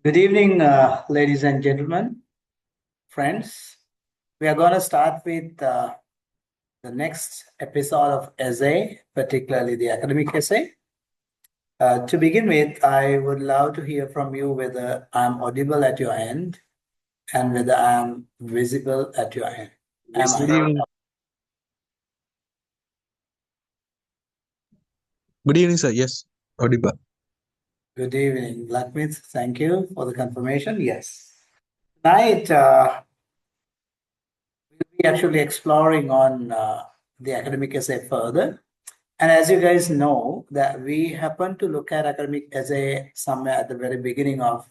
Good evening, ladies and gentlemen, friends. We are going to start with the next episode of essay, particularly the academic essay. To begin with, I would love to hear from you whether I'm audible at your end and whether I'm visible at your end. Am Yes, I? good evening. Good evening, sir. Yes, audible. Good evening, Lakmit. Thank you for the confirmation. Yes. Tonight, we'll be actually exploring on the academic essay further. And as you guys know, that we happen to look at academic essay somewhere at the very beginning of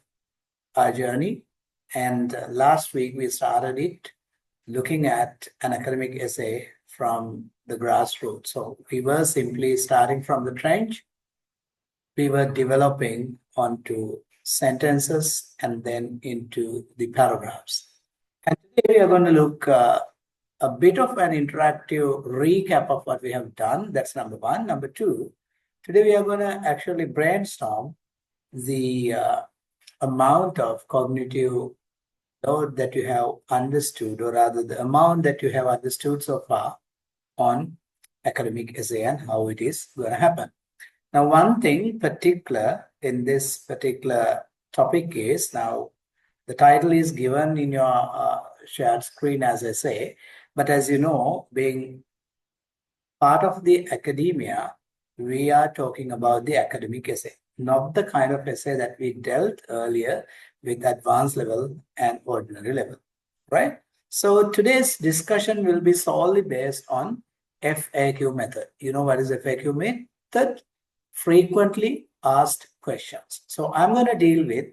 our journey. And last week we started it looking at an academic essay from the grassroots. So we were simply starting from the trench. We were developing onto sentences and then into the paragraphs. And today we are going to look a bit of an interactive recap of what we have done. That's number one. Number two, today we are going to actually brainstorm the amount of cognitive load that you have understood, or rather the amount that you have understood so far on academic essay and how it is going to happen. Now, one thing particular in this particular topic is now the title is given in your shared screen as essay, but as you know, being part of the academia, we are talking about the academic essay, not the kind of essay that we dealt earlier with advanced level and ordinary level, right? So today's discussion will be solely based on FAQ method. You know what is FAQ method? Frequently asked questions. So I'm going to deal with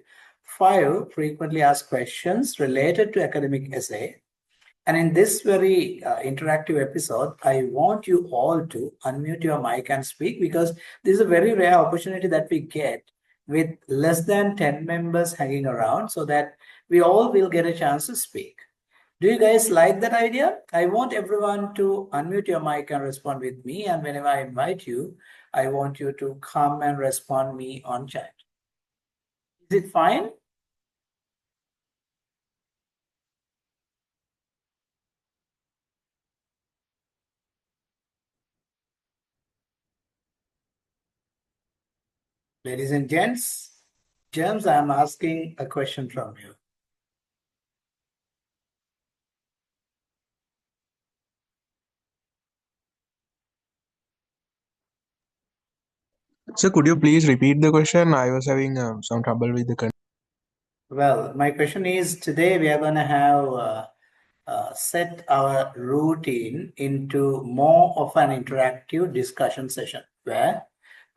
5 frequently asked questions related to academic essay. And in this very interactive episode, I want you all to unmute your mic and speak, because this is a very rare opportunity that we get with less than 10 members hanging around, so that we all will get a chance to speak. Do you guys like that idea? I want everyone to unmute your mic and respond with me. And whenever I invite you, I want you to come and respond me on chat. Is it fine? Ladies and gents, James, I'm asking a question from you. Sir, could you please repeat the question? I was having some trouble with the Well, my question is, today we are going to have set our routine into more of an interactive discussion session where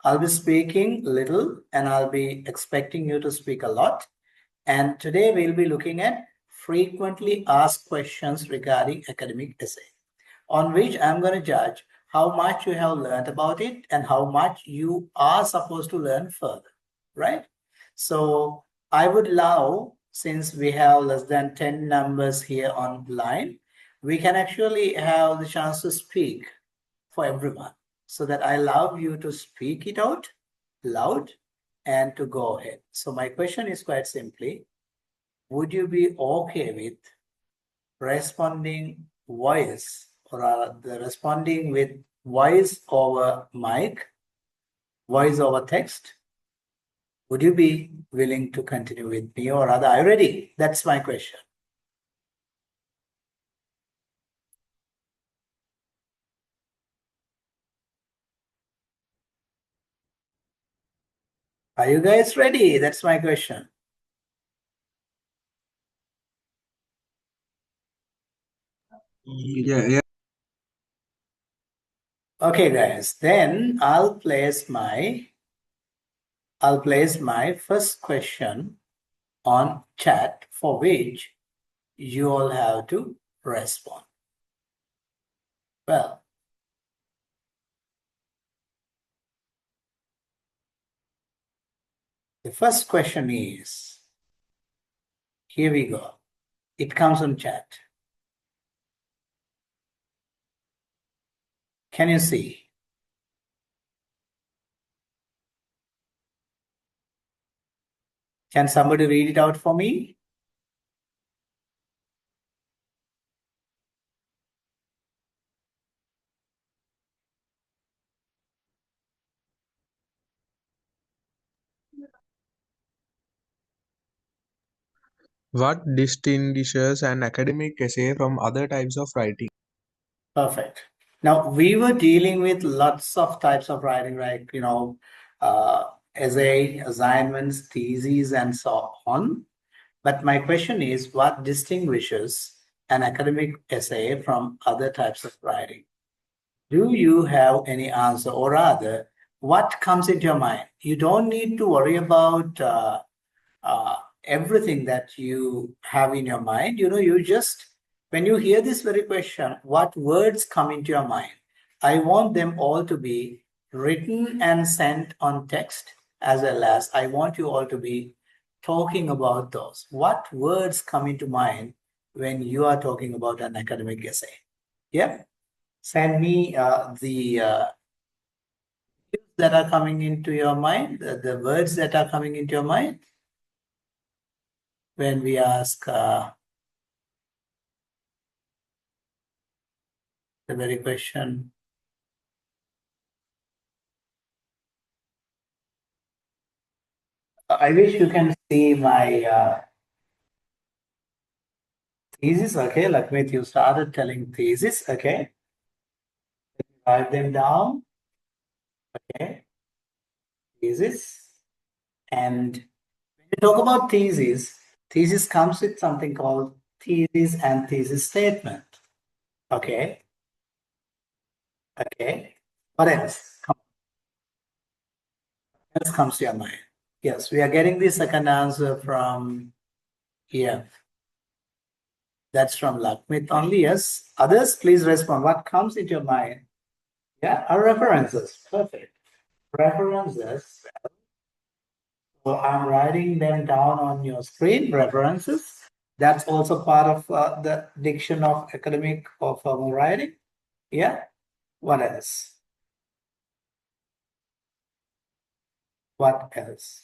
I'll be speaking little and I'll be expecting you to speak a lot. And today we'll be looking at frequently asked questions regarding academic essay, on which I'm going to judge how much you have learned about it and how much you are supposed to learn further, right? So I would love, since we have less than 10 numbers here online, we can actually have the chance to speak for everyone, so that I allow you to speak it out loud and to go ahead. So my question is quite simply, would you be okay with responding voice, or the responding with voice over mic, voice over text? Would you be willing to continue with me, or rather, are you ready? That's my question. Are you guys ready? That's my question. Yeah. Okay, guys, then I'll place my first question on chat, for which you all have to respond. Well, the first question is, here we go. It comes on chat. Can you see? Can somebody read it out for me? What distinguishes an academic essay from other types of writing? Perfect. Now, we were dealing with lots of types of writing, right? Uh, essay, assignments, theses, and so on. But my question is, what distinguishes an academic essay from other types of writing? Do you have any answer, or rather, what comes into your mind? You don't need to worry about uh, everything that you have in your mind. You just, when you hear this very question, what words come into your mind? I want them all to be written and sent on text, as well as I want you all to be talking about those. What words come into mind when you are talking about an academic essay? Yeah, send me the that are coming into your mind, the words that are coming into your mind when we ask the very question. I wish you can see my thesis. Okay, Lakmit, you started telling thesis. Okay, write them down. Okay, thesis. And when you talk about thesis comes with something called thesis and thesis statement. Okay, okay. What else? What else comes to your mind? Yes, we are getting the second answer from here. That's from Lakmit only. Yes. Others, please respond. What comes into your mind? Yeah, our references. Perfect. References. So I'm writing them down on your screen. References. That's also part of the diction of academic or formal writing. Yeah. What else? What else?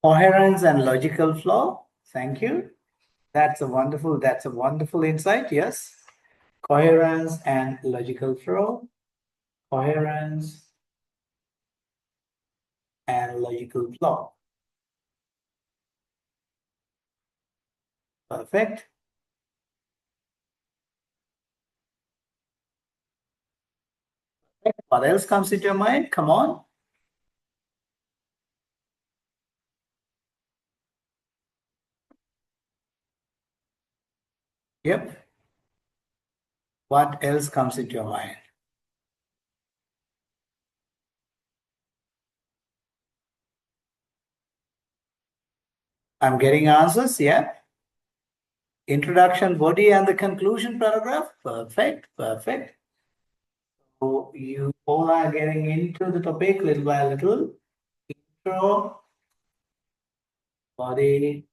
Coherence and logical flow. Thank you. That's a wonderful insight. Yes. Coherence and logical flow. Coherence and logical flow. Perfect. What else comes into your mind? Come on. Yep. What else comes into your mind? I'm getting answers. Yeah. Introduction, body, and the conclusion paragraph. Perfect. Perfect. So you all are getting into the topic little by little. Intro, body,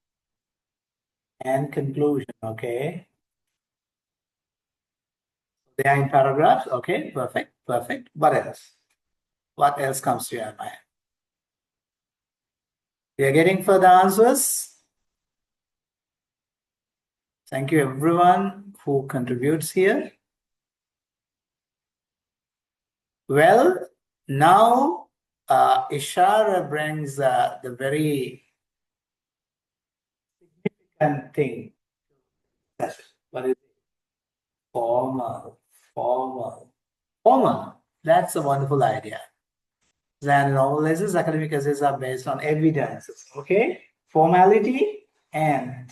and conclusion. Okay. They are in paragraphs. Okay. Perfect. Perfect. What else? What else comes to your mind? We are getting further answers. Thank you, everyone who contributes here. Well, now Ishara brings the very significant thing. What is it? Formal, formal, formal. That's a wonderful idea. Then novelists, academic essays are based on evidences. Okay, formality and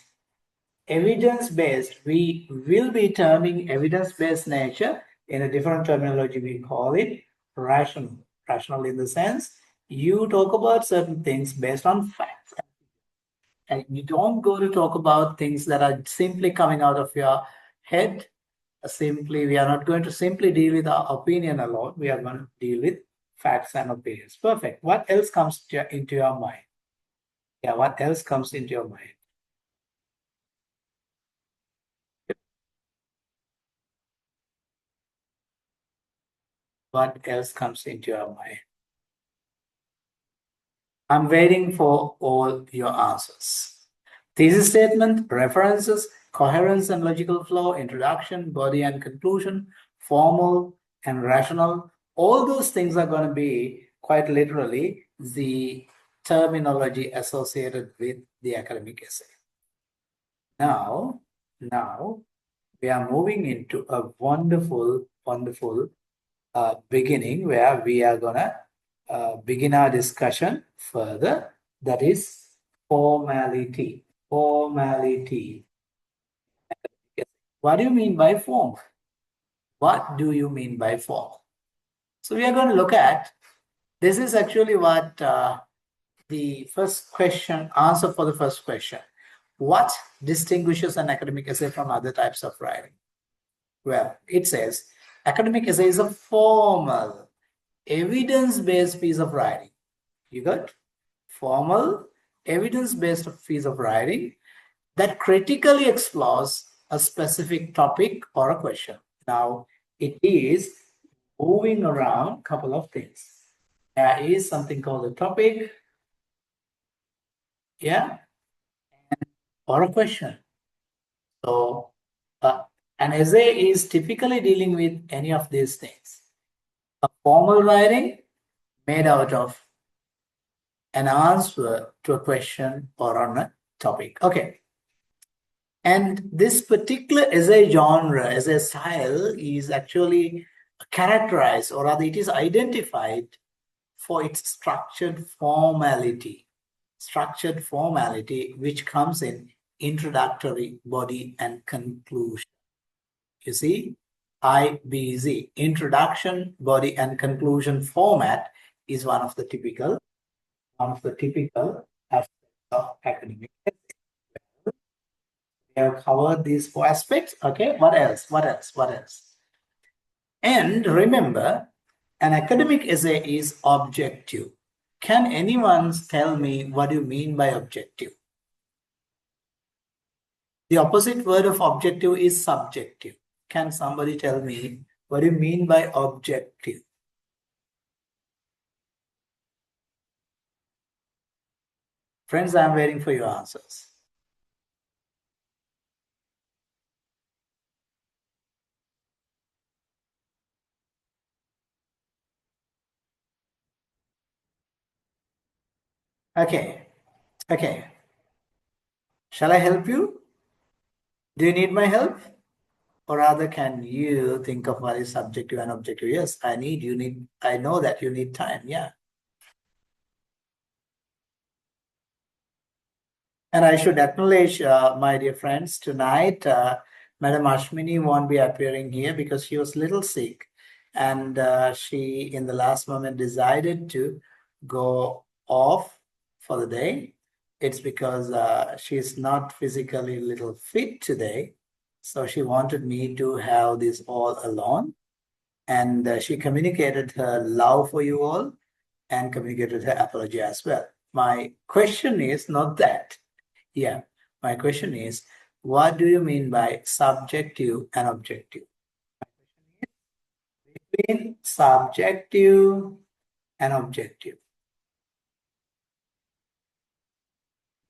evidence-based. We will be terming evidence-based nature in a different terminology. We call it rational. Rational in the sense you talk about certain things based on facts. And you don't go to talk about things that are simply coming out of your head. Simply, we are not going to simply deal with our opinion alone. We are going to deal with facts and opinions. Perfect. What else comes into your mind? Yeah, what else comes into your mind? What else comes into your mind? I'm waiting for all your answers. Thesis statement, references, coherence and logical flow, introduction, body and conclusion, formal and rational. All those things are going to be quite literally the terminology associated with the academic essay. Now we are moving into a wonderful beginning where we are gonna begin our discussion further. That is formality. Formality. What do you mean by form? What do you mean by form? So we are going to look at, this is actually what the first question, answer for the first question. What distinguishes an academic essay from other types of writing? Well, it says academic essay is a formal, evidence-based piece of writing. You got formal, evidence-based piece of writing that critically explores a specific topic or a question. Now, it is moving around a couple of things. There is something called a topic, yeah, or a question. So, an essay is typically dealing with any of these things. A formal writing made out of an answer to a question or on a topic. Okay. And this particular essay genre, essay style is actually characterized, or rather it is identified for its structured formality. Structured formality, which comes in introductory, body, and conclusion. You see, IBZ, introduction, body, and conclusion format is one of the typical aspects of academic. We have covered these four aspects. Okay, what else? What else? What else? And remember, an academic essay is objective. Can anyone tell me what you mean by objective? The opposite word of objective is subjective. Can somebody tell me what do you mean by objective? Friends, I'm waiting for your answers. Okay. Okay. Shall I help you? Do you need my help? Or rather, can you think of what is subjective and objective? Yes, I know that you need time. Yeah. And I should acknowledge, my dear friends, tonight, Madam Ashmini won't be appearing here because she was a little sick. And she, in the last moment, decided to go off for the day. It's because she's not physically a little fit today. So she wanted me to have this all alone. And she communicated her love for you all and communicated her apology as well. My question is not that. Yeah, my question is, what do you mean by subjective and objective? Between subjective and objective,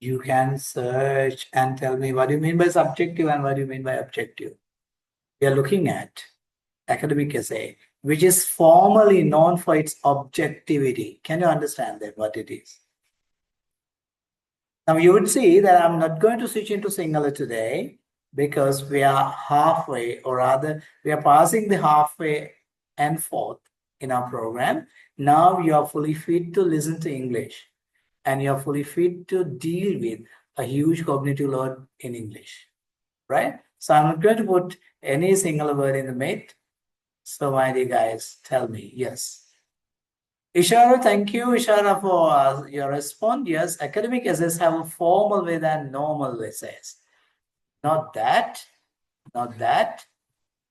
you can search and tell me what do you mean by subjective and what do you mean by objective. We are looking at academic essay, which is formally known for its objectivity. Can you understand that, what it is? Now you would see that I'm not going to switch into singular today because we are halfway, or rather we are passing the halfway and forth in our program. Now you are fully fit to listen to English and you are fully fit to deal with a huge cognitive load in English, right? So I'm not going to put any singular word in the mid. So my dear guys, tell me, yes. Ishara, thank you, Ishara, for your response. Yes, academic essays have a formal way than normal essays. Not that, not that.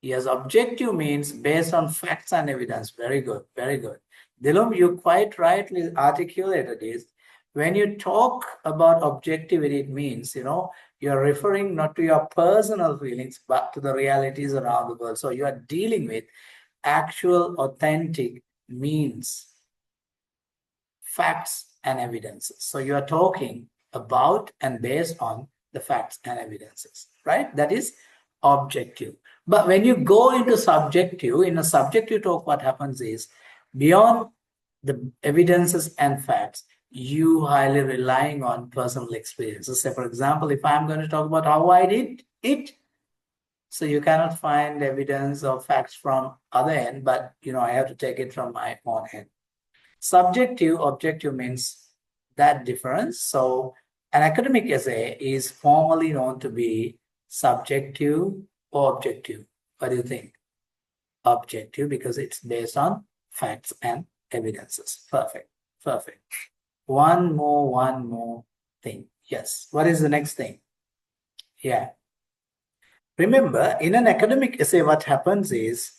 Yes, objective means based on facts and evidence. Very good, very good. Dilum, you quite rightly articulated this. When you talk about objectivity, it means, you're referring not to your personal feelings, but to the realities around the world. So you are dealing with Actual, authentic means facts and evidences. So you are talking about and based on the facts and evidences, right? That is objective. But when you go into subjective, in a subjective talk, what happens is beyond the evidences and facts, you highly relying on personal experiences. Say, for example, if I'm going to talk about how I did it, so you cannot find evidence or facts from other end, but I have to take it from my own end. Subjective, objective means that difference. So an academic essay is formally known to be subjective or objective. What do you think? Objective, because it's based on facts and evidences. Perfect. Perfect. One more thing. Yes. What is the next thing? Yeah. Remember, in an academic essay, what happens is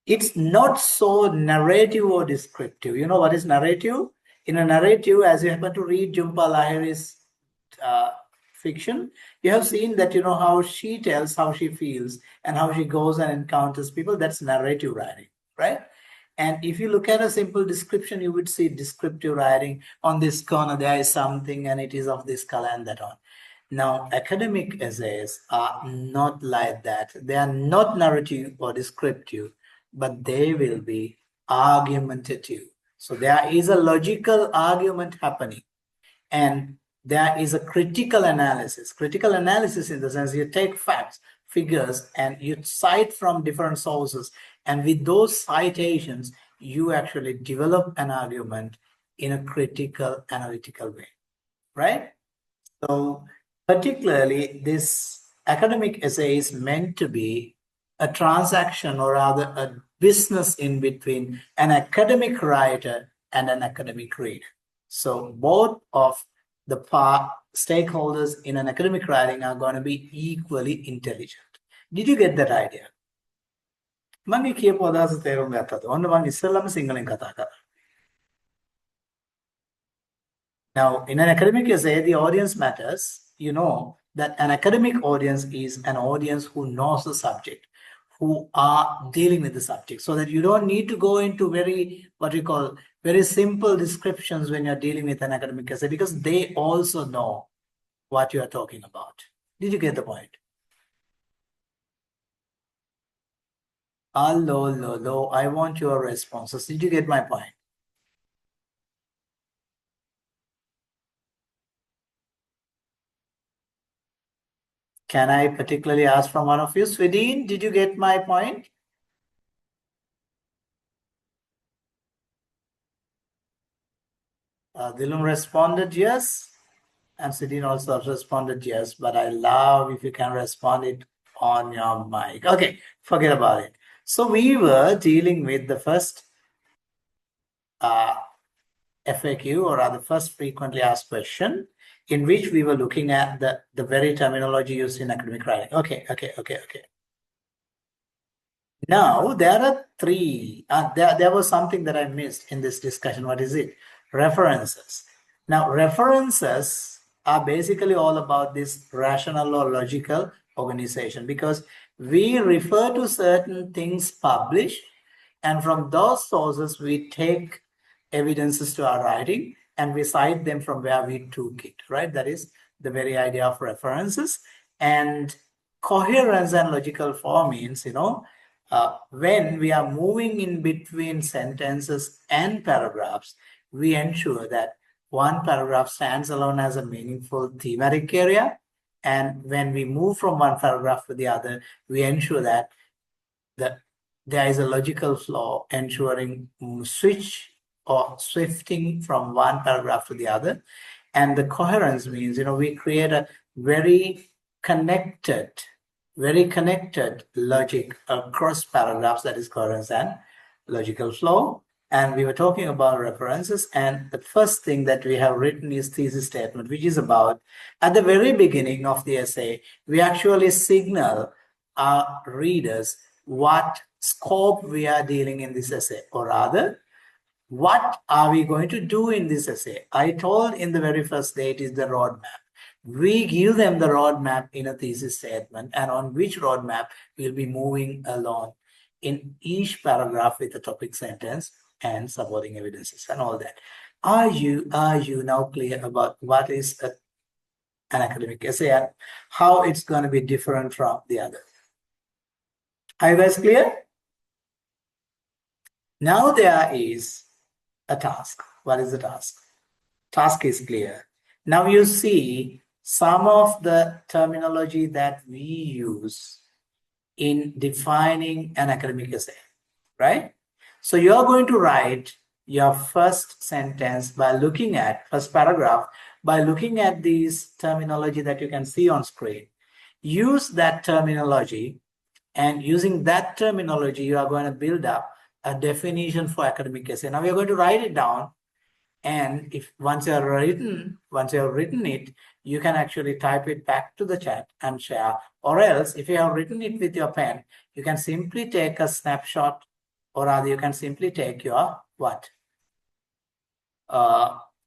it's not so narrative or descriptive. You know what is narrative? In a narrative, as you happen to read Jhumpa Lahiri's fiction, you have seen that how she tells how she feels and how she goes and encounters people. That's narrative writing, right? And if you look at a simple description, you would see descriptive writing. On this corner, there is something and it is of this color and that on. Now, academic essays are not like that. They are not narrative or descriptive, but they will be argumentative. So there is a logical argument happening, and there is a critical analysis. Critical analysis in the sense you take facts, figures, and you cite from different sources. And with those citations, you actually develop an argument in a critical, analytical way, right? So particularly this academic essay is meant to be a transaction, or rather a business in between an academic writer and an academic reader. So both of the stakeholders in an academic writing are going to be equally intelligent. Did you get that idea? මම කියපු අදහස තේරුම් ගත්තද? ඔන්න මම ඉස්සෙල්ලාම සිංහලෙන් කතා කරා. Now, in an academic essay, the audience matters. You know that an academic audience is an audience who knows the subject, who are dealing with the subject, so that you don't need to go into very simple descriptions when you're dealing with an academic essay, because they also know what you are talking about. Did you get the point? Hello, I want your responses. Did you get my point? Can I particularly ask from one of you? Svidin, did you get my point? Dilum responded yes, and Svidin also responded yes, but I love if you can respond it on your mic. Okay, forget about it. So we were dealing with the first FAQ, or rather first frequently asked question, in which we were looking at the very terminology used in academic writing. Okay. Now, there are three. There was something that I missed in this discussion. What is it? References. Now, references are basically all about this rational or logical organization, because we refer to certain things published, and from those sources, we take evidences to our writing and we cite them from where we took it, right? That is the very idea of references. And coherence and logical flow means, when we are moving in between sentences and paragraphs, we ensure that one paragraph stands alone as a meaningful thematic area. And when we move from one paragraph to the other, we ensure that there is a logical flow, ensuring switch or swifting from one paragraph to the other. And the coherence means, we create a very connected logic across paragraphs. That is coherence and logical flow. And we were talking about references, and the first thing that we have written is thesis statement, which is about, at the very beginning of the essay, we actually signal our readers what scope we are dealing in this essay, or rather, what are we going to do in this essay? I told in the very first day it is the roadmap. We give them the roadmap in a thesis statement, and on which roadmap we'll be moving along. in each paragraph with a topic sentence and supporting evidences and all that. Are you now clear about what is an academic essay and how it's going to be different from the other? Are you guys clear? Now there is a task. What is the task? Task is clear. Now you see some of the terminology that we use in defining an academic essay, right? So you're going to write your first sentence by looking at, first paragraph, by looking at these terminology that you can see on screen. Use that terminology, and using that terminology, you are going to build up a definition for academic essay. Now we're going to write it down, and if once you have written it, you can actually type it back to the chat and share. Or else, if you have written it with your pen, you can simply take a snapshot, or rather, you can simply take your what?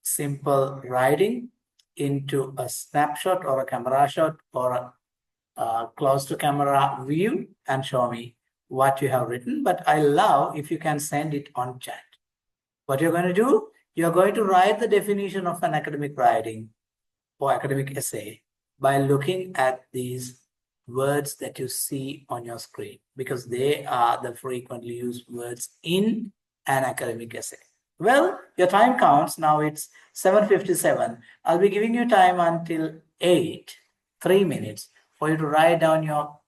Simple writing into a snapshot or a camera shot or a close to camera view and show me what you have written. But I love if you can send it on chat. What you're going to do, you're going to write the definition of an academic writing or academic essay by looking at these words that you see on your screen, because they are the frequently used words in an academic essay. Well, your time counts. Now it's 7:57. I'll be giving you time until 8, 3 minutes for you to write down your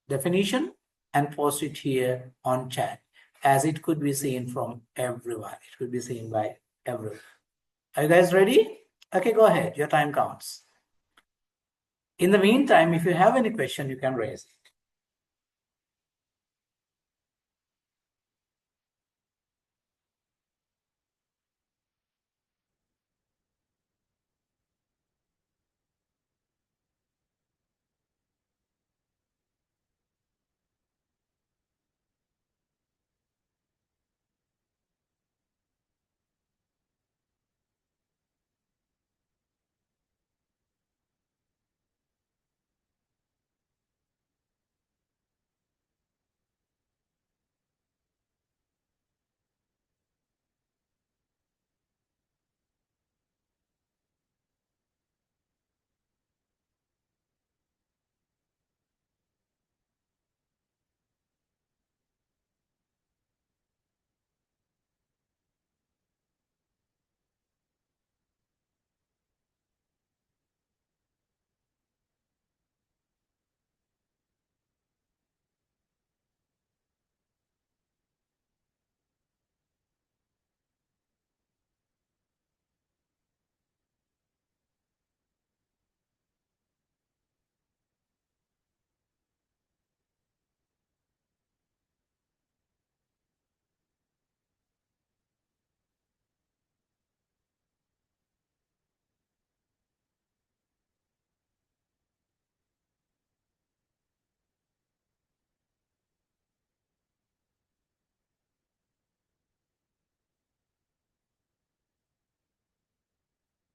definition and post it here on chat, as it could be seen from everyone. It could be seen by everyone. Are you guys ready? Okay, go ahead. Your time counts. In the meantime, if you have any question, you can raise it.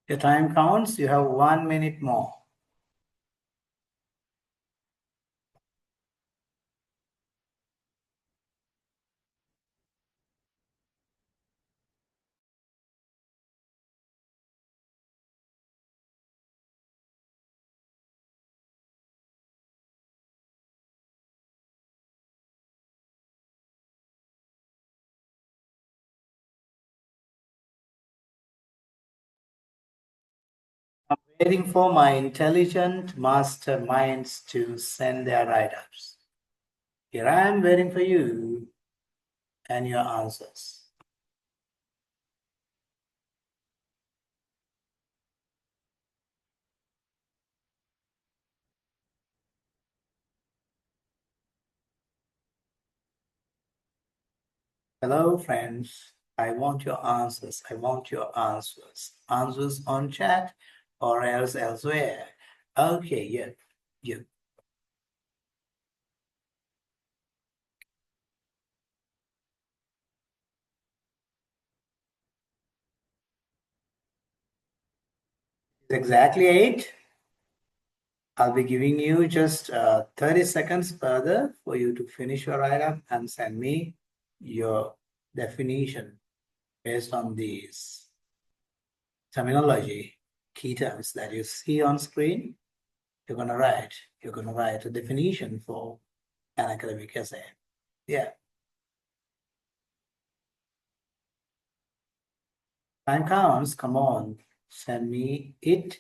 Your time counts. You have 1 minute more. I'm waiting for my intelligent masterminds to send their write-ups. Here I am waiting for you and your answers. Hello, friends. I want your answers. I want your answers. Answers on chat or else elsewhere. Okay, yeah. Exactly 8. I'll be giving you just 30 seconds further for you to finish your write-up and send me your definition based on these terminology, key terms that you see on screen. You're going to write a definition for an academic essay. Yeah. Time counts, come on, send me it,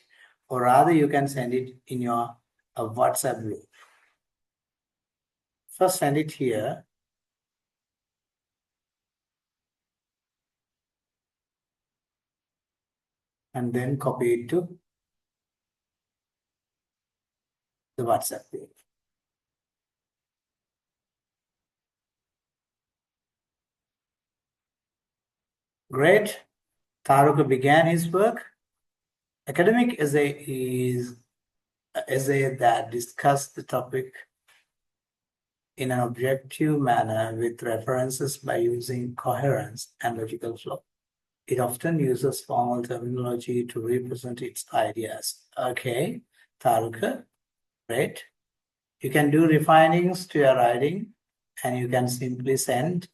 or rather you can send it in your WhatsApp group. First send it here. And then copy it to the WhatsApp group. Great. Taruka began his work. Academic essay is an essay that discusses the topic in an objective manner with references by using coherence and logical flow. It often uses formal terminology to represent its ideas. Okay, Taruka, great. You can do refinings to your writing and you can simply send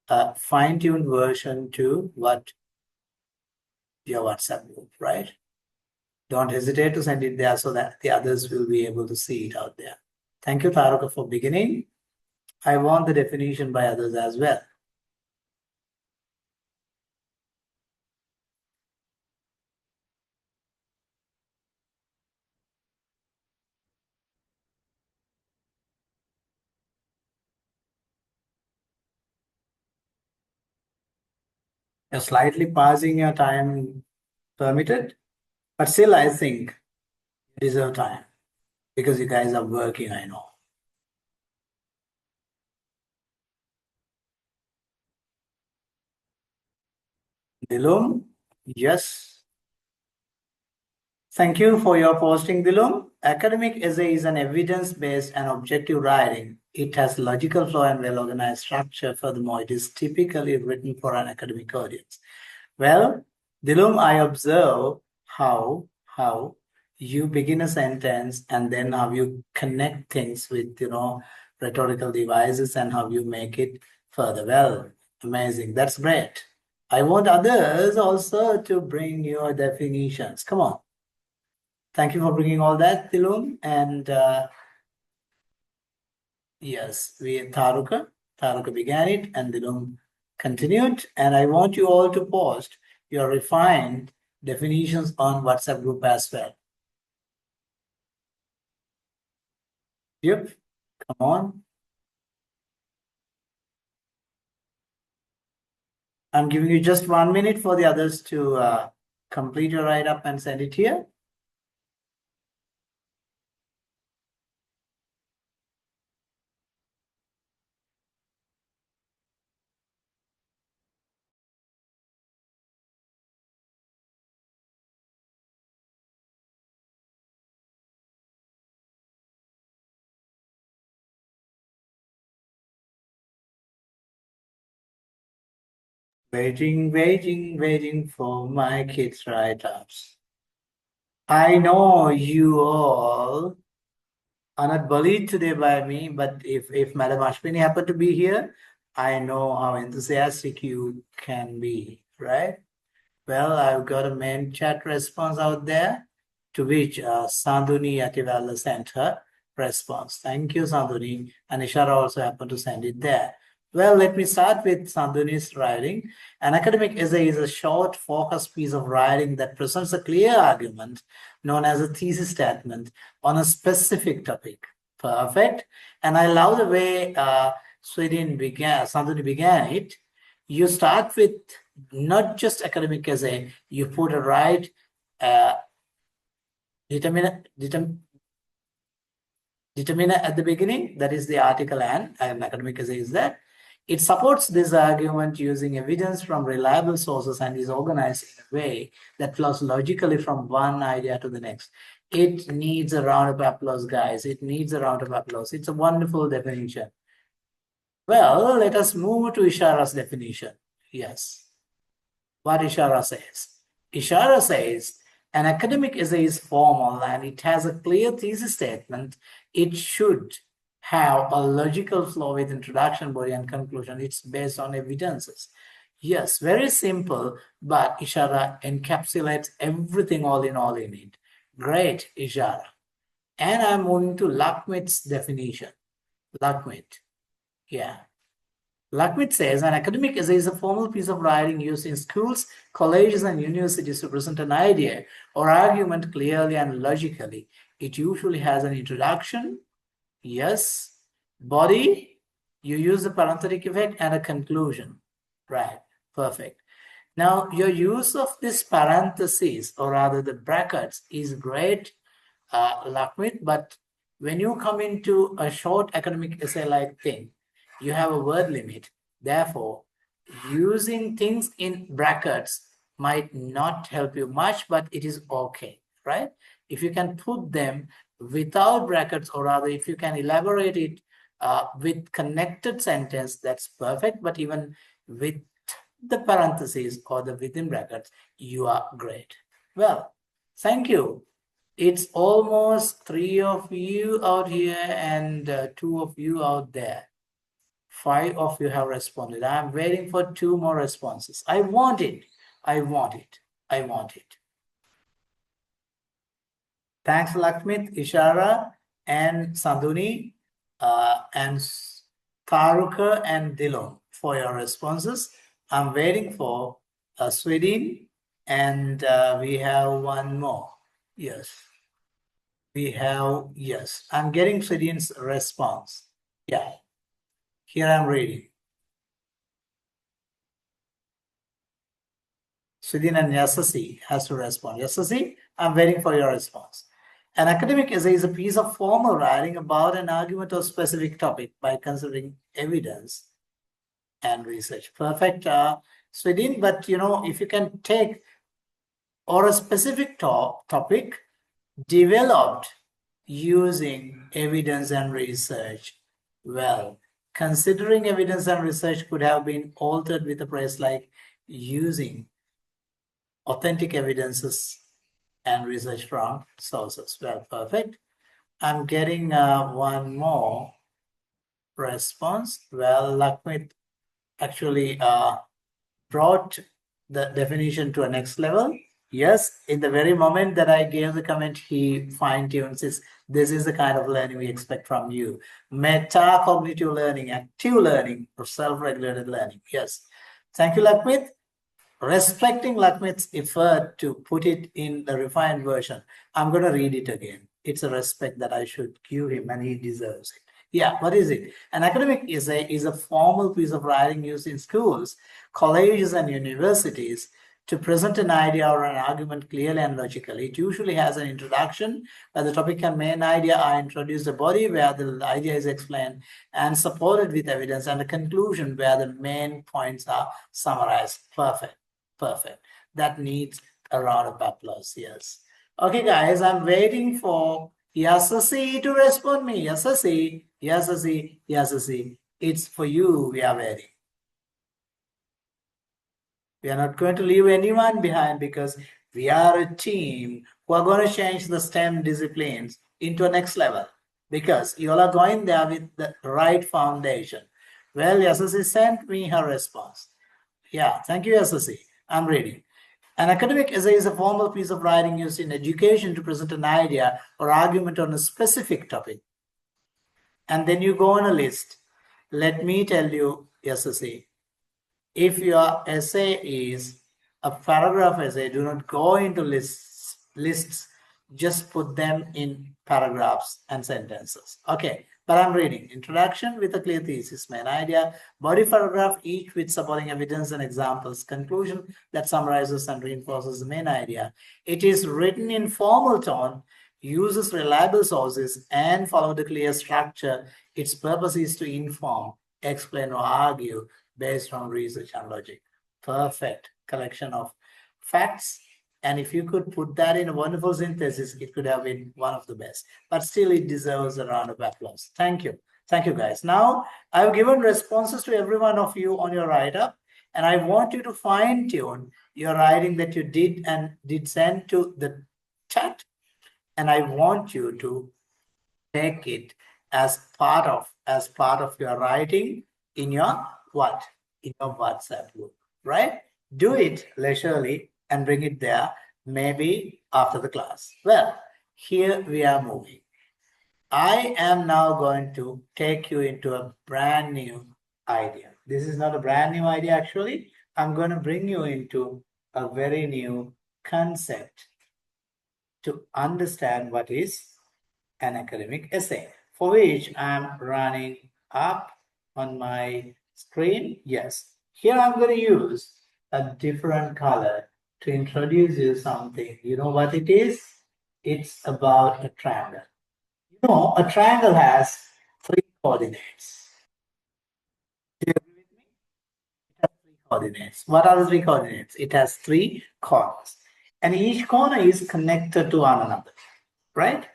a fine-tuned version to what your WhatsApp group, right? Don't hesitate to send it there so that the others will be able to see it out there. Thank you, Taruka, for beginning. I want the definition by others as well. You're slightly passing your time permitted, but still I think you deserve time because you guys are working, I know. Dilum, yes. Thank you for your posting, Dilum. Academic essay is an evidence-based and objective writing. It has logical flow and well-organized structure. Furthermore, it is typically written for an academic audience. Well, Dilum, I observe how you begin a sentence and then how you connect things with, rhetorical devices and how you make it further. Well, amazing. That's great. I want others also to bring your definitions. Come on. Thank you for bringing all that, Dilum. And yes, Taruka began it and Dilum continued. And I want you all to post your refined definitions on WhatsApp group as well. Yep, come on. I'm giving you just 1 minute for the others to complete your write-up and send it here. Waiting for my kids' write-ups. I know you all are not bullied today by me, but if Madam Ashwini happened to be here, I know how enthusiastic you can be, right? Well, I've got a main chat response out there to which Sandhuni Ativala sent her response. Thank you, Sandhuni. And Ishara also happened to send it there. Well, let me start with Sandhuni's writing. An academic essay is a short, focused piece of writing that presents a clear argument known as a thesis statement on a specific topic. Perfect. And I love the way Sandhuni began it. You start with not just academic essay, you put a right determiner at the beginning, that is the article and academic essay is that. It supports this argument using evidence from reliable sources and is organized in a way that flows logically from one idea to the next. It needs a round of applause, guys. It needs a round of applause. It's a wonderful definition. Well, let us move to Ishara's definition. Yes. What Ishara says. Ishara says An academic essay is formal and it has a clear thesis statement. It should have a logical flow with introduction, body, and conclusion. It's based on evidences. Yes, very simple, but Ishara encapsulates everything all in it. Great, Ishara. And I'm moving to Lakmit's definition. Lakmit. Yeah. Lakmit says an academic essay is a formal piece of writing used in schools, colleges, and universities to present an idea or argument clearly and logically. It usually has an introduction, yes, body, you use the parenthetic effect, and a conclusion. Right, perfect. Now, your use of this parentheses, or rather the brackets, is great, Lakmit, but when you come into a short academic essay-like thing, you have a word limit. Therefore, using things in brackets might not help you much, but it is okay, right? If you can put them without brackets, or rather, if you can elaborate it with connected sentence, that's perfect. But even with the parentheses or the within brackets, you are great. Well, thank you. It's almost 3 of you out here and 2 of you out there. 5 of you have responded. I'm waiting for 2 more responses. I want it. I want it. I want it. Thanks, Lakmit, Ishara, and Sanduni, and Taruka and Dilon for your responses. I'm waiting for Sweden, and we have one more. Yes. We have, yes, I'm getting Sweden's response. Yeah, here I'm reading. Sweden and Yasasi has to respond. Yasasi, I'm waiting for your response. An academic essay is a piece of formal writing about an argument or specific topic by considering evidence and research. Perfect, Sweden, but if you can take or a specific topic developed using evidence and research. Well, considering evidence and research could have been altered with a phrase like using authentic evidences and research from sources. Well, perfect. I'm getting one more response. Well, Lakmit actually brought the definition to a next level. Yes, in the very moment that I gave the comment, he fine-tunes this. This is the kind of learning we expect from you. Metacognitive learning, active learning, or self-regulated learning. Yes. Thank you, Lakmit. Respecting Lakmit's effort to put it in the refined version, I'm going to read it again. It's a respect that I should give him, and he deserves it. Yeah, what is it? An academic essay is a formal piece of writing used in schools, colleges, and universities to present an idea or an argument clearly and logically. It usually has an introduction where the topic and main idea are introduced, a body where the idea is explained and supported with evidence, and a conclusion where the main points are summarized. Perfect. Perfect. That needs a round of applause. Yes. Okay, guys, I'm waiting for Yasasi to respond me. Yasasi, Yasasi, Yasasi. It's for you we are waiting. We are not going to leave anyone behind because we are a team who are going to change the STEM disciplines into a next level because you all are going there with the right foundation. Well, Yasasi sent me her response. Yeah, thank you, Yasasi. I'm ready. An academic essay is a formal piece of writing used in education to present an idea or argument on a specific topic. And then you go on a list. Let me tell you, Yasasi, if your essay is a paragraph essay, do not go into lists. Just put them in paragraphs and sentences. Okay, but I'm reading. Introduction with a clear thesis, main idea, body paragraph, each with supporting evidence and examples, conclusion that summarizes and reinforces the main idea. It is written in formal tone, uses reliable sources, and follow the clear structure. Its purpose is to inform, explain, or argue based on research and logic. Perfect collection of facts. And if you could put that in a wonderful synthesis, it could have been one of the best. But still, it deserves a round of applause. Thank you. Thank you, guys. Now, I've given responses to every one of you on your write-up. And I want you to fine tune your writing that you did and did send to the chat. And I want you to take it as part of your writing in your what? In your WhatsApp group, right? Do it leisurely and bring it there, maybe after the class. Well, here we are moving. I am now going to take you into a brand new idea. This is not a brand new idea, actually. I'm going to bring you into a very new concept to understand what is an academic essay, for which I'm running up on my screen. Yes, here I'm going to use a different color to introduce you something. You know what it is? It's about a triangle. You know, a triangle has three coordinates. Do you agree with me? It has three coordinates. What are the three coordinates? It has three corners, and each corner is connected to one another, right?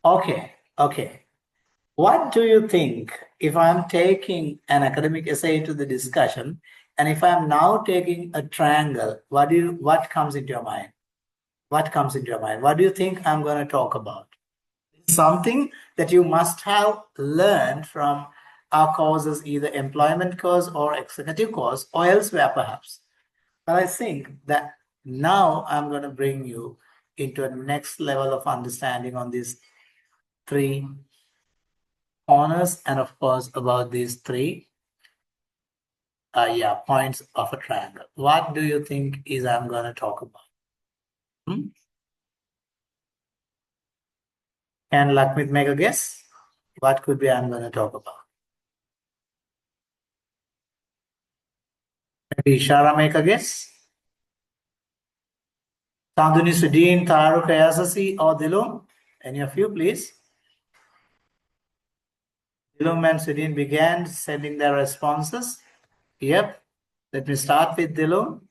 Okay, okay. What do you think if I'm taking an academic essay to the discussion, and if I'm now taking a triangle, what comes into your mind? What comes into your mind? What do you think I'm going to talk about? Something that you must have learned from our courses, either employment course or executive course or elsewhere perhaps. But I think that now I'm going to bring you into a next level of understanding on these three corners and of course about these three points of a triangle. What do you think is I'm going to talk about? Can Lakmit make a guess? What could be I'm going to talk about? Maybe Ishara make a guess? Sanduni Sudin, Taruk Ayasasi, or Dilum? Any of you, please? Dilum and Sudin began sending their responses. Yep. Let me start with Dilum.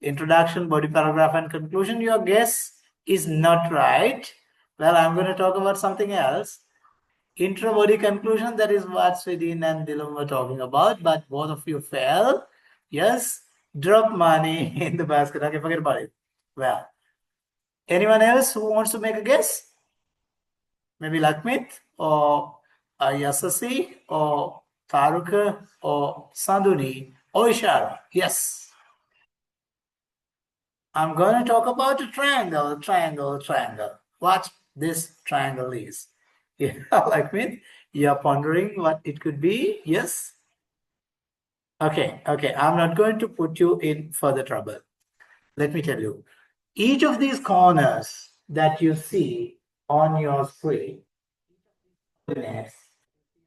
Introduction, body paragraph, and conclusion. Your guess is not right. Well, I'm going to talk about something else. Intro, body, conclusion, that is what Sudin and Dilum were talking about, but both of you fell. Yes. Drop money in the basket. Okay, forget about it. Well, anyone else who wants to make a guess? Maybe Lakmit or Yasasi or Taruka or Sanduni or Ishara. Yes. I'm going to talk about a triangle, triangle, triangle. What this triangle is. Yeah, Lakmit, you're pondering what it could be? Yes? Okay, okay. I'm not going to put you in further trouble. Let me tell you. Each of these corners that you see on your screen,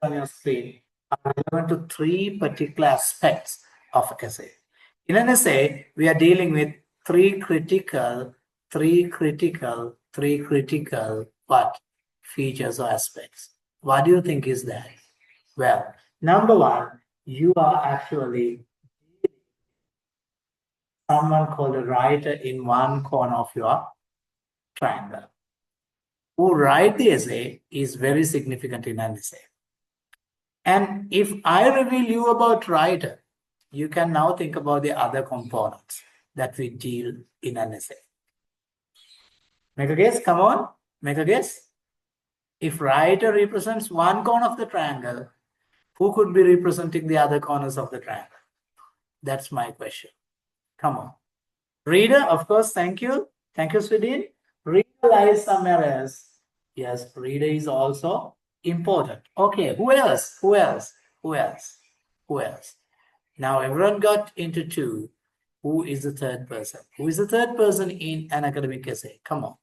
on your screen are relevant to three particular aspects of essay. In an essay, we are dealing with three critical what features or aspects. What do you think is that? Well, number one, you are actually someone called a writer in one corner of your triangle. Who write the essay is very significant in an essay. And if I reveal you about writer, you can now think about the other components that we deal in an essay. Make a guess, come on, make a guess. If writer represents one corner of the triangle, who could be representing the other corners of the triangle? That's my question. Come on. Reader, of course, thank you. Thank you, Swedin. Reader lies somewhere else. Yes, reader is also important. Okay, who else? Who else? Who else? Who else? Now everyone got into two. Who is the third person? Who is the third person in an academic essay? Come on.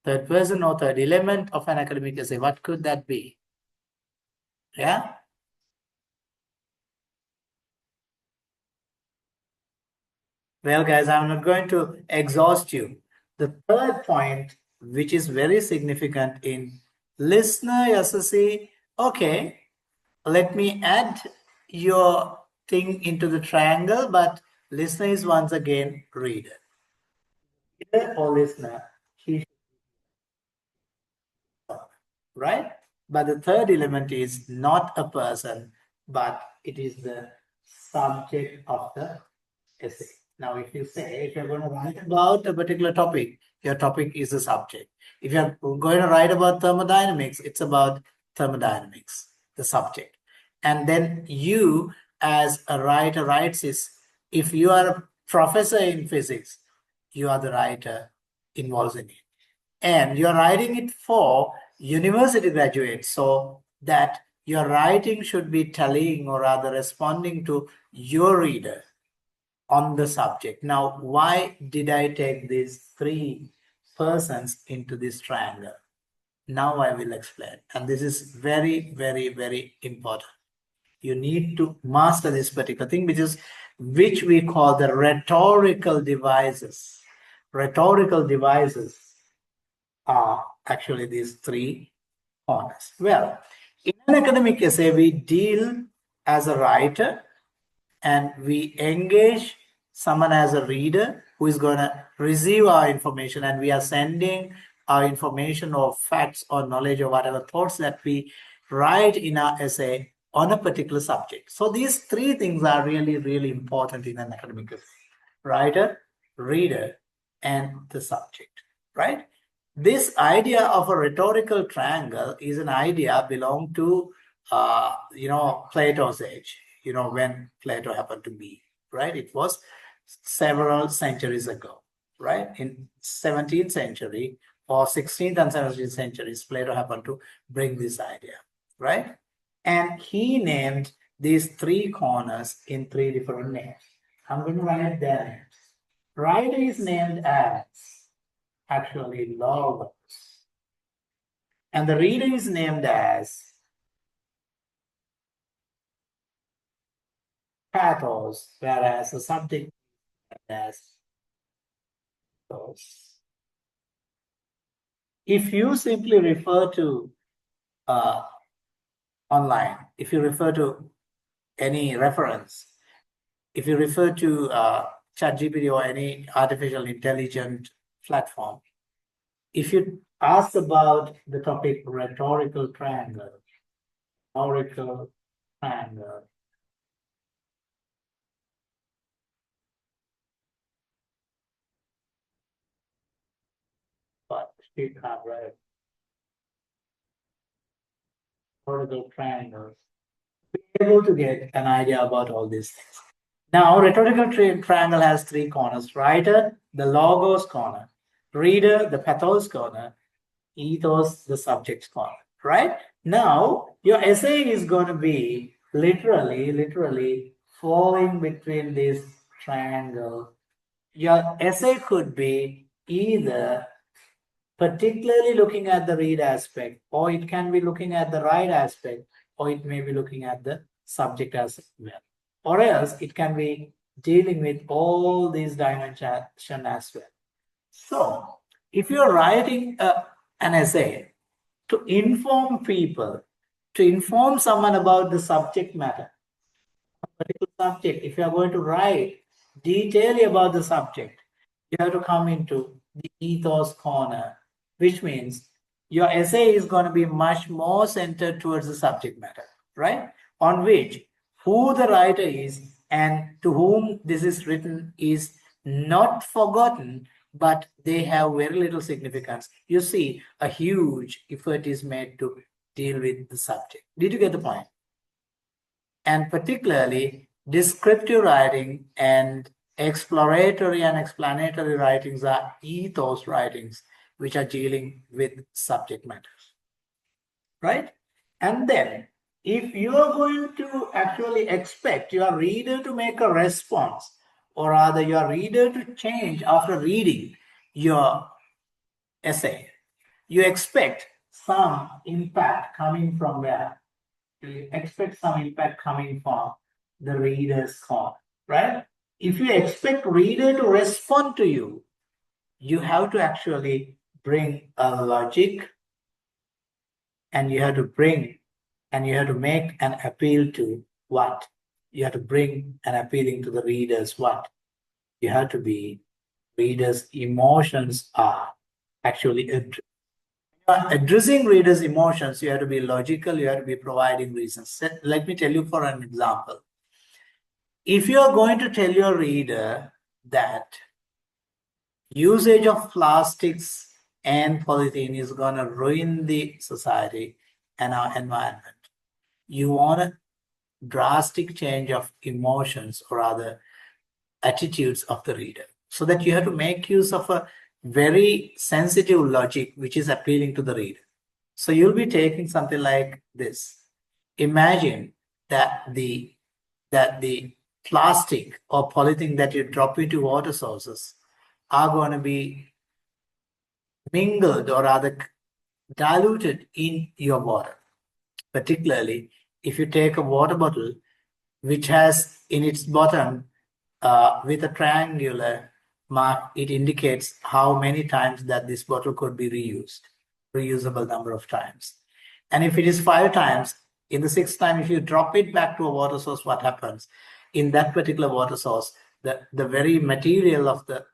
Third person or third element of an academic essay. What could that be? Yeah? Well, guys, I'm not going to exhaust you. The third point, which is very significant in listener SSC, okay, let me add your thing into the triangle, but listener is once again reader. Reader or listener, he right? But the third element is not a person, but it is the subject of the essay. Now, if you say, if you're going to write about a particular topic, your topic is the subject. If you're going to write about thermodynamics, it's about thermodynamics, the subject. And then you, as a writer, writes is, if you are a professor in physics, you are the writer involved in it. And you're writing it for university graduates, so that your writing should be telling or rather responding to your reader on the subject. Now, why did I take these three persons into this triangle? Now I will explain. And this is very, very, very important. You need to master this particular thing, which we call the rhetorical devices. Rhetorical devices are actually these three corners. Well, in an academic essay, we deal as a writer and we engage someone as a reader who is going to receive our information, and we are sending our information or facts or knowledge or whatever thoughts that we write in our essay on a particular subject. So these three things are really, really important in an academic essay: writer, reader, and the subject, right? This idea of a rhetorical triangle is an idea belong to Plato's age, when Plato happened to be, right? It was several centuries ago, right? In 17th century or 16th and 17th centuries, Plato happened to bring this idea, right? And he named these three corners in three different names. I'm going to write their names. Writer is named as actually logos, and the reader is named as pathos, whereas the subject is as those. If you simply refer to online, if you refer to any reference, if you refer to ChatGPT or any artificial intelligence platform, if you ask about the topic rhetorical triangle, but speak up, right? Rhetorical triangles, be able to get an idea about all these things. Now, rhetorical triangle has three corners: writer, the logos corner; reader, the pathos corner; ethos, the subject's corner, right? Now, your essay is going to be literally falling between this triangle. Your essay could be either particularly looking at the read aspect, or it can be looking at the write aspect, or it may be looking at the subject as well. Or else it can be dealing with all these dimensions as well. So, if you're writing an essay to inform people, to inform someone about the subject matter, particular subject, if you are going to write detailing about the subject, you have to come into the ethos corner, which means your essay is going to be much more centered towards the subject matter, right? On which who the writer is and to whom this is written is not forgotten, but they have very little significance. You see, a huge effort is made to deal with the subject. Did you get the point? And particularly descriptive writing and exploratory and explanatory writings are ethos writings, which are dealing with subject matters, right? And then if you are going to actually expect your reader to make a response, or rather your reader to change after reading your essay, you expect some impact coming from where? You expect some impact coming from the reader's corner, right? If you expect reader to respond to you, you have to actually bring a logic, and you have to make an appeal to what? You have to bring an appealing to the reader's what? You have to be reader's emotions are actually addressing readers' emotions. You have to be logical, you have to be providing reasons. Let me tell you for an example. If you are going to tell your reader that usage of plastics and polythene is going to ruin the society and our environment, you want a drastic change of emotions or other attitudes of the reader, so that you have to make use of a very sensitive logic which is appealing to the reader. So you'll be taking something like this. Imagine that the plastic or polythene that you drop into water sources are going to be mingled or rather diluted in your water. Particularly if you take a water bottle which has in its bottom with a triangular mark, it indicates how many times that this bottle could be reused, reusable number of times. And if it is 5 times, in the 6th time, if you drop it back to a water source, what happens? In that particular water source, the very material of the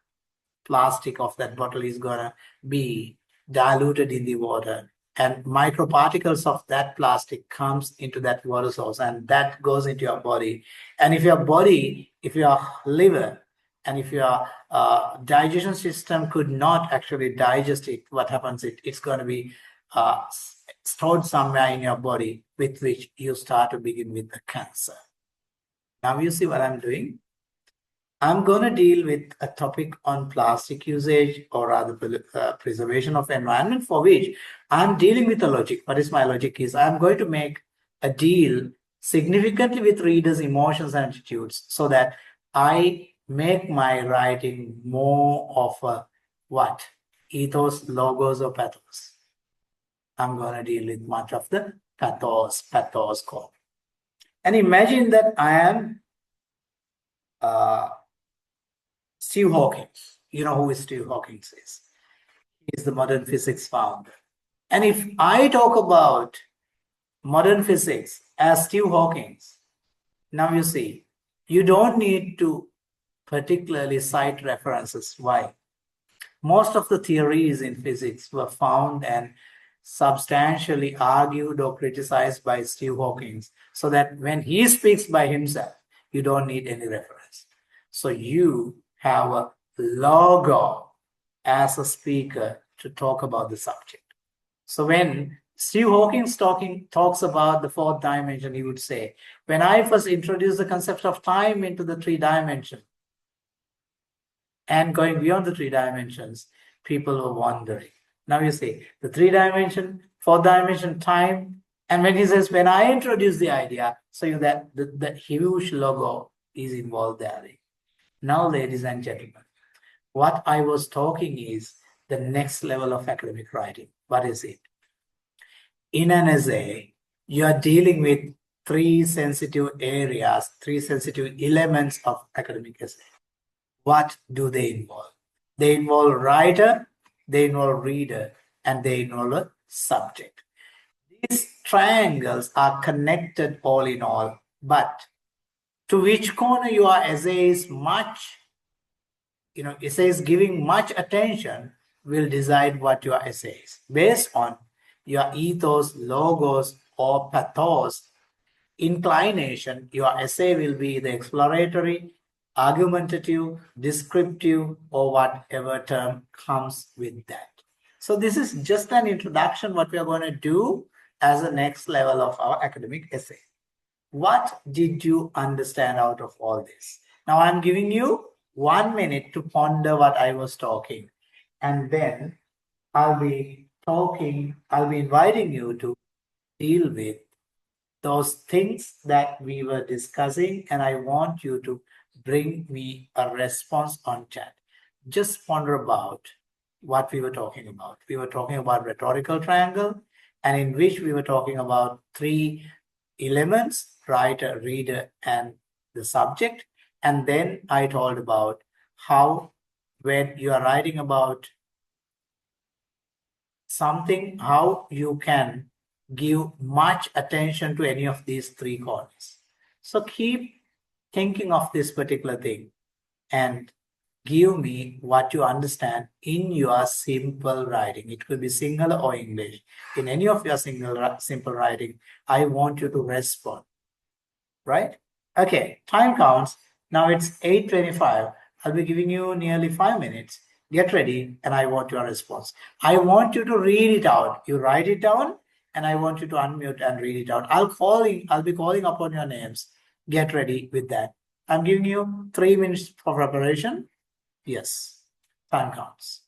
plastic of that bottle is going to be diluted in the water, and microparticles of that plastic comes into that water source, and that goes into your body. And if your body, if your liver and if your digestion system could not actually digest it, what happens? It's going to be stored somewhere in your body, with which you start to begin with the cancer. Now you see what I'm doing. I'm going to deal with a topic on plastic usage, or rather preservation of environment, for which I'm dealing with a logic. What is my logic is I'm going to make a deal significantly with readers' emotions and attitudes, so that I make my writing more of a what? Ethos, logos, or pathos. I'm going to deal with much of the pathos core. And imagine that I am Steve Hawking. You know who Steve Hawking is? He's the modern physics founder. And if I talk about modern physics as Steve Hawking, now you see, you don't need to particularly cite references. Why? Most of the theories in physics were found and substantially argued or criticized by Steve Hawking, so that when he speaks by himself, you don't need any reference. So you have a logo as a speaker to talk about the subject. So when Steve Hawking talks about the 4th dimension, he would say, when I first introduced the concept of time into the 3 dimension and going beyond the 3 dimensions, people were wondering. Now you see, the 3 dimension, 4th dimension, time, and when he says, when I introduce the idea, so that the huge logo is involved there. Now, ladies and gentlemen, what I was talking is the next level of academic writing. What is it? In an essay, you are dealing with 3 sensitive areas, 3 sensitive elements of academic essay. What do they involve? They involve writer, they involve reader, and they involve a subject. These triangles are connected all in all, but to which corner your essay is essays giving much attention will decide what your essay is. Based on your ethos, logos, or pathos inclination, your essay will be the exploratory, argumentative, descriptive, or whatever term comes with that. So this is just an introduction, what we are going to do as the next level of our academic essay. What did you understand out of all this? Now I'm giving you 1 minute to ponder what I was talking, and then I'll be inviting you to deal with those things that we were discussing, and I want you to bring me a response on chat. Just ponder about what we were talking about. We were talking about rhetorical triangle, and in which we were talking about 3 elements: writer, reader, and the subject. And then I told about how, when you are writing about something, how you can give much attention to any of these 3 corners. So keep thinking of this particular thing and give me what you understand in your simple writing. It could be singular or English. In any of your simple writing, I want you to respond, right? Okay, time counts. Now it's 8:25. I'll be giving you nearly 5 minutes. Get ready, and I want your response. I want you to read it out. You write it down, and I want you to unmute and read it out. I'll be calling upon your names. Get ready with that. I'm giving you 3 minutes for preparation. Yes, time counts.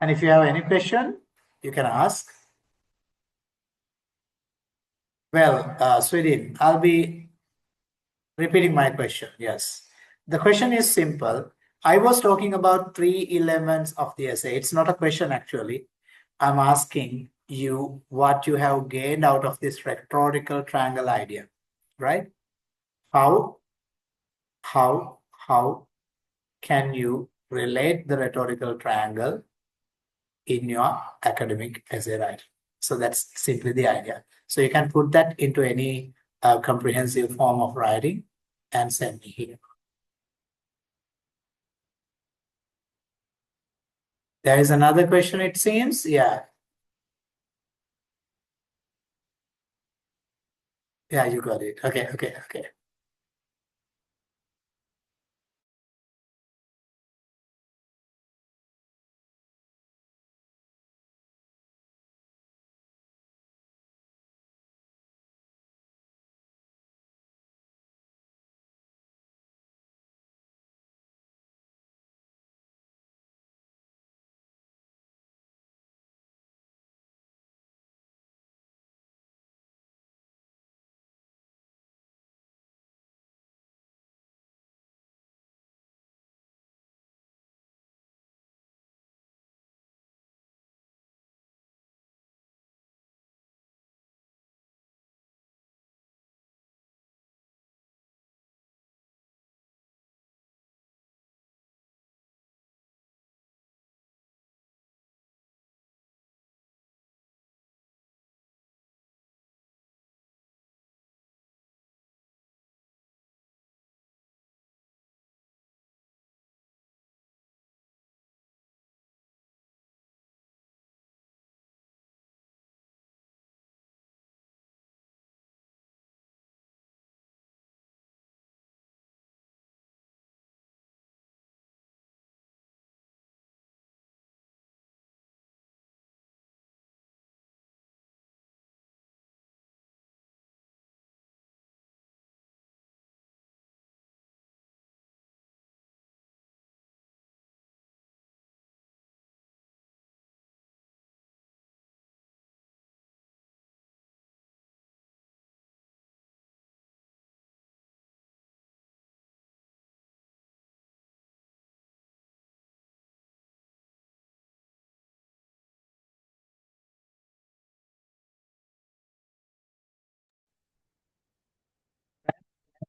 And if you have any question, you can ask. Well, Sweden, I'll be repeating my question. Yes. The question is simple. I was talking about three elements of the essay. It's not a question, actually. I'm asking you what you have gained out of this rhetorical triangle idea, right? How, how can you relate the rhetorical triangle in your academic essay writing? So that's simply the idea. So you can put that into any comprehensive form of writing and send me here. There is another question, it seems. Yeah, yeah, you got it. Okay, okay, okay.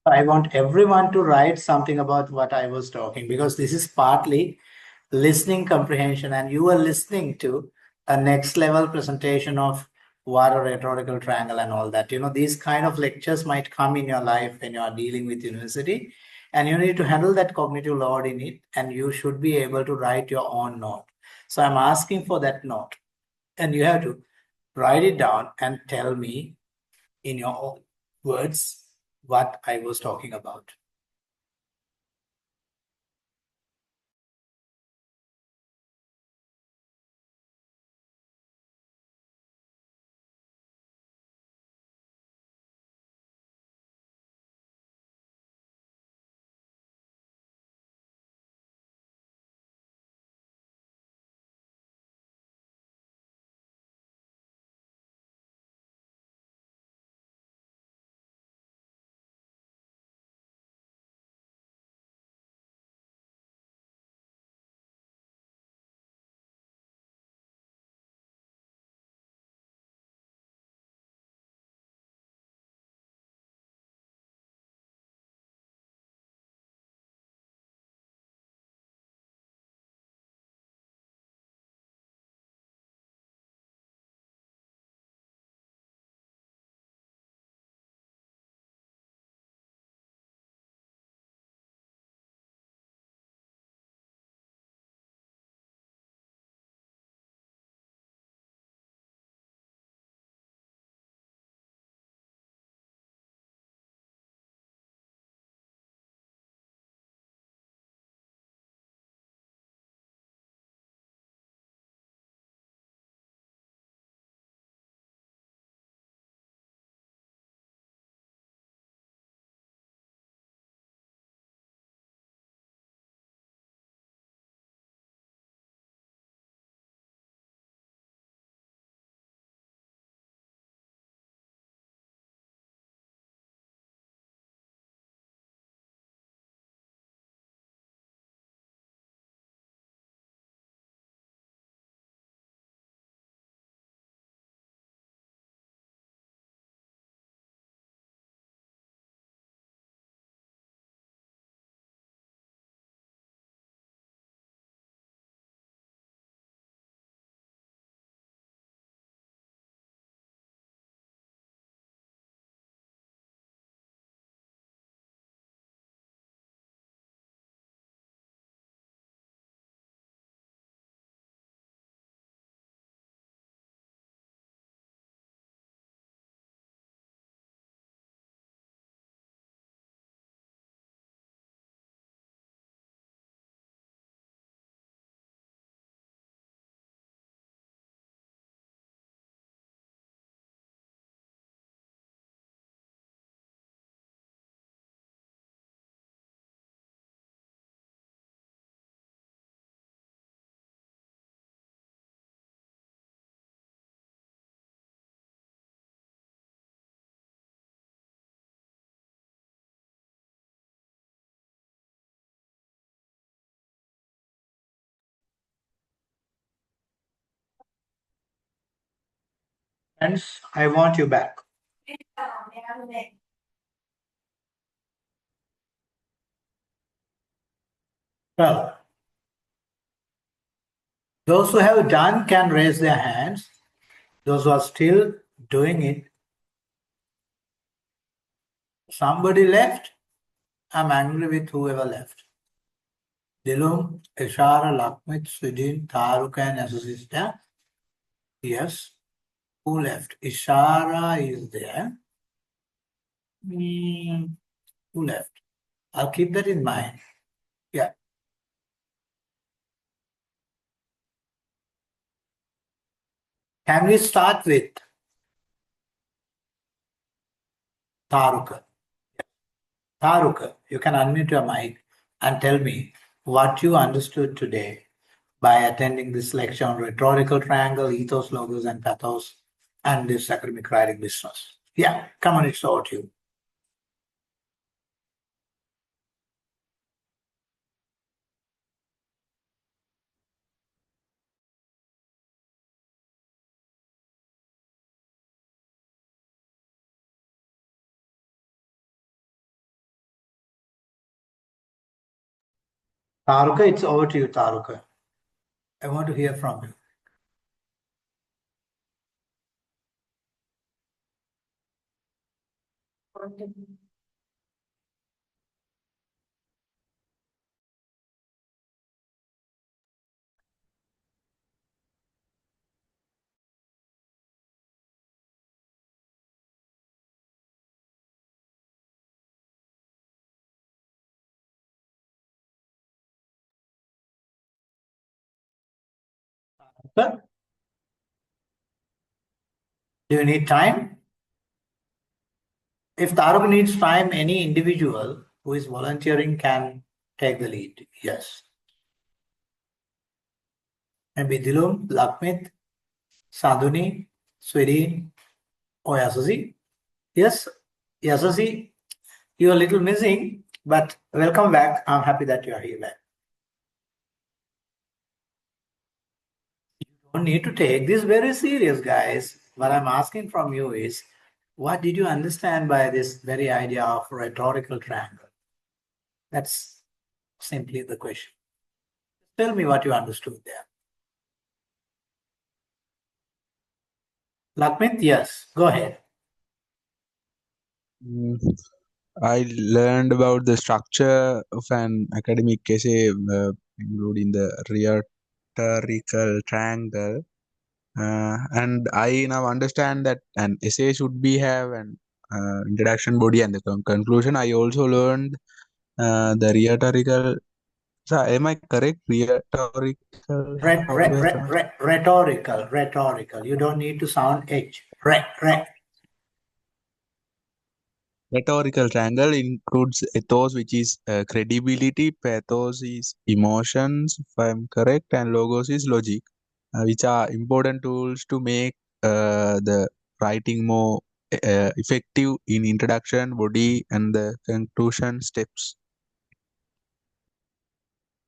I want everyone to write something about what I was talking, because this is partly listening comprehension, and you are listening to a next level presentation of what a rhetorical triangle and all that. These kind of lectures might come in your life when you are dealing with university, and you need to handle that cognitive load in it, and you should be able to write your own note. So I'm asking for that note, and you have to write it down and tell me in your own words what I was talking about. Hence, I want you back. Well, those who have done can raise their hands. Those who are still doing it, somebody left. I'm angry with whoever left. Dilum, Ishara, Lakmit, Swidin, Taruka, and Associate. Yes. Who left? Ishara is there. Who left? I'll keep that in mind. Yeah. Can we start with Taruka? Taruka, you can unmute your mic and tell me what you understood today by attending this lecture on rhetorical triangle, ethos, logos, and pathos, and this academic writing business. Yeah, come on, it's over to you. Taruka, it's over to you, Taruka. I want to hear from you. Taruka, do you need time? If Taruka needs time, any individual who is volunteering can take the lead. Yes. Maybe Dilum, Lakmit, Sadhuni, Swerin, or Yasusi. Yes, Yasusi, you're a little missing, but welcome back. I'm happy that you are here back. You don't need to take this very serious, guys. What I'm asking from you is, what did you understand by this very idea of rhetorical triangle? That's simply the question. Tell me what you understood there. Lakmit, yes, go ahead. Mm, I learned about the structure of an academic essay, including the rhetorical triangle. And I now understand that an essay should be have an introduction, body, and the conclusion. I also learned the rhetorical. So am I correct? Rhetorical. How do I pronounce? Rhetorical. You don't need to sound H. Rhetorical triangle includes ethos, which is credibility, pathos is emotions, if I'm correct, and logos is logic, which are important tools to make the writing more effective in introduction, body, and the conclusion steps.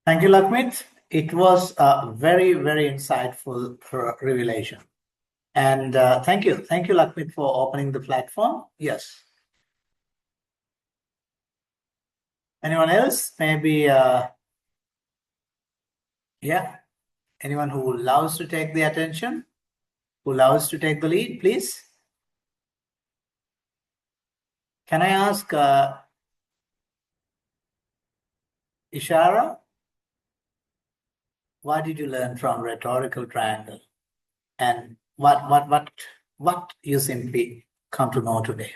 Thank you, Lakmit. It was a very, very insightful revelation. And thank you, Lakmit, for opening the platform. Yes. Anyone else? Maybe, yeah. Anyone who loves to take the attention, who loves to take the lead, please. Can I ask Ishara, what did you learn from rhetorical triangle, and what you simply come to know today?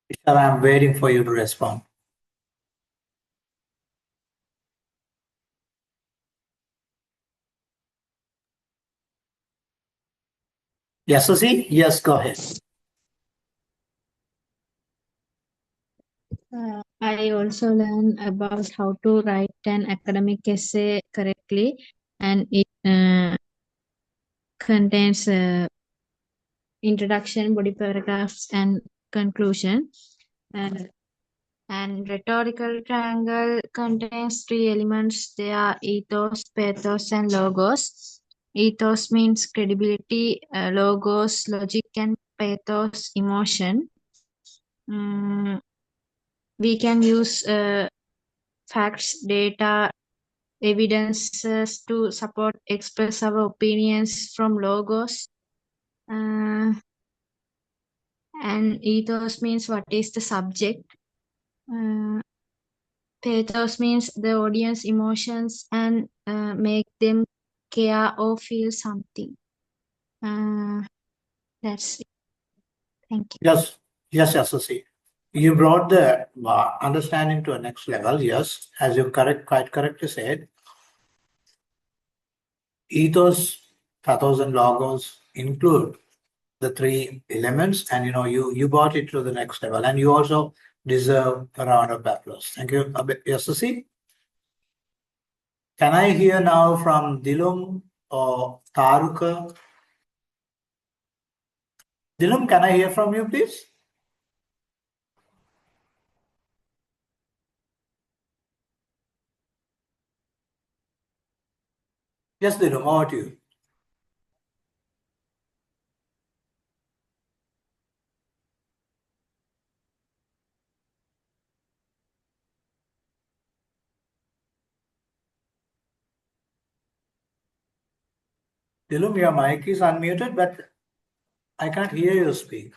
Ishara, I'm waiting for you to respond. Yes, Susie? Yes, go ahead. I also learned about how to write an academic essay correctly, and it contains introduction, body paragraphs, and conclusion. And rhetorical triangle contains three elements. They are ethos, pathos, and logos. Ethos means credibility, logos, logic, and pathos, emotion. We can use facts, data, evidences to support, express our opinions from logos. And ethos means what is the subject. Pathos means the audience emotions and make them care or feel something. That's it. Thank you. Yes, yes, Yasusi. You brought the understanding to a next level. Yes, as you quite correctly said, ethos, pathos, and logos include the three elements, and you brought it to the next level, and you also deserve a round of applause. Thank you, Yasusi. Can I hear now from Dilum or Taruka? Dilum, can I hear from you, please? Yes, Dilum, over to you. Dilum, your mic is unmuted, but I can't hear you speak.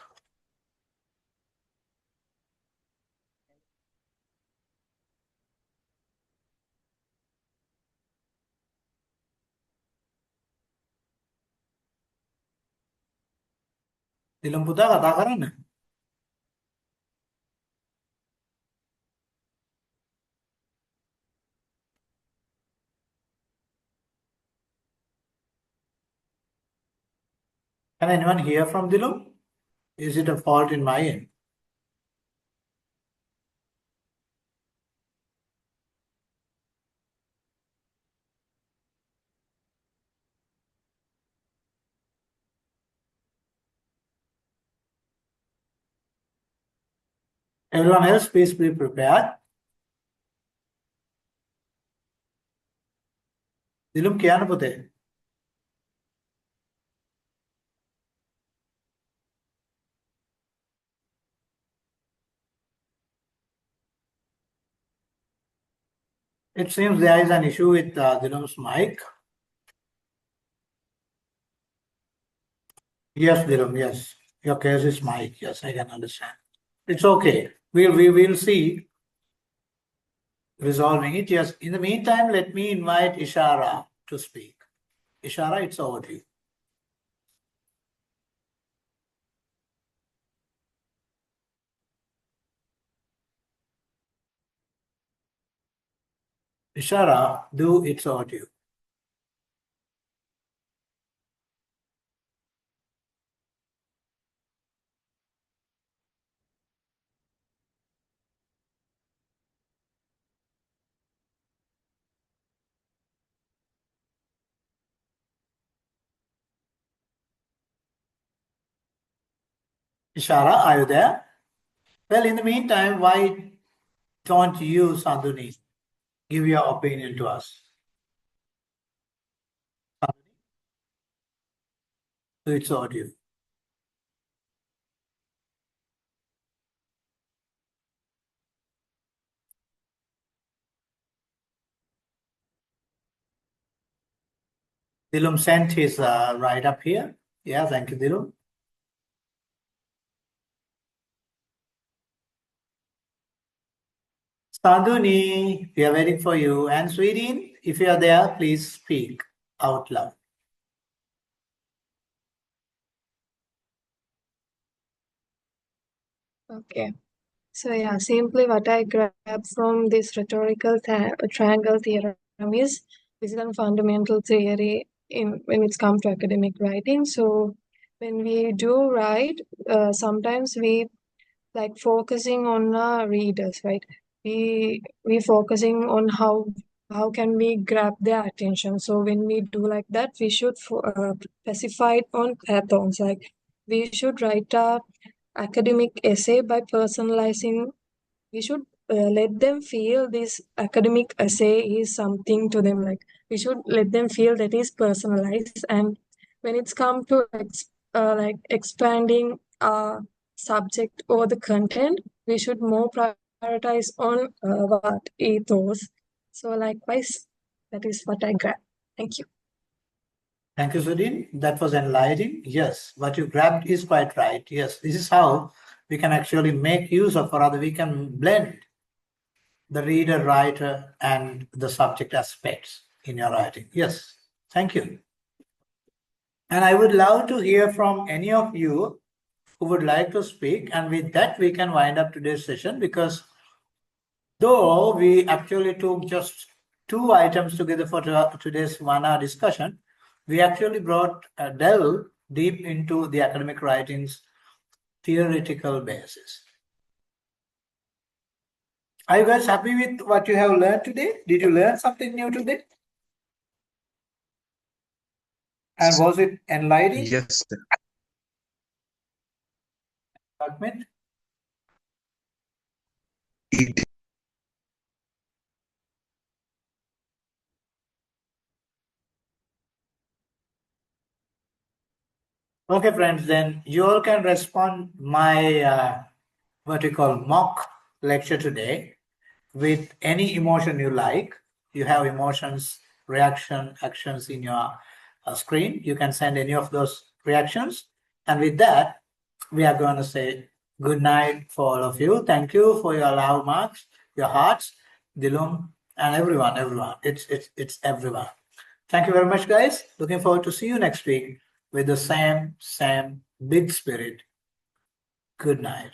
Dilum පුතා කතා කරන්න. Can anyone hear from Dilum? Is it a fault in my end? Everyone else, please be prepared. Dilum කියන්න පුතේ. It seems there is an issue with Dilum's mic. Yes, Dilum, yes. Your case is mic. Yes, I can understand. It's okay. We will see resolving it. Yes. In the meantime, let me invite Ishara to speak. Ishara, it's over to you. Ishara, it's over to you. Ishara, are you there? Well, in the meantime, why don't you, Sandhuni, give your opinion to us? So it's over to you. Dilum sent his right up here. Yeah, thank you, Dilum. Sandhuni, we are waiting for you. And Sweetie, if you are there, please speak out loud. Okay. So yeah, simply what I grabbed from this rhetorical triangle theorem is this is a fundamental theory when it comes to academic writing. So when we do write, sometimes we like focusing on our readers, right? We focusing on how can we grab their attention. So when we do like that, we should specify it on patterns. Like we should write a academic essay by personalizing. We should let them feel this academic essay is something to them. Like we should let them feel that is personalized. And when it's come to like expanding subject or the content, we should more prioritize on what ethos. So likewise, that is what I grab. Thank you. Thank you, Sudin. That was enlightening. Yes, what you grabbed is quite right. Yes, this is how we can actually make use of, or rather, we can blend the reader, writer, and the subject aspects in your writing. Yes, thank you. And I would love to hear from any of you who would like to speak. And with that, we can wind up today's session, because though we actually took just 2 items together for today's 1 hour discussion, we actually brought a delve deep into the academic writing's theoretical basis. Are you guys happy with what you have learned today? Did you learn something new today? And was it enlightening? Yes, sir. Ahmed? It Okay, friends, then you all can respond my what we call mock lecture today with any emotion you like. You have emotions, reaction, actions in your screen. You can send any of those reactions. And with that, we are going to say good night for all of you. Thank you for your love marks, your hearts, Dilum, and everyone. It's everyone. Thank you very much, guys. Looking forward to see you next week with the same big spirit. Good night.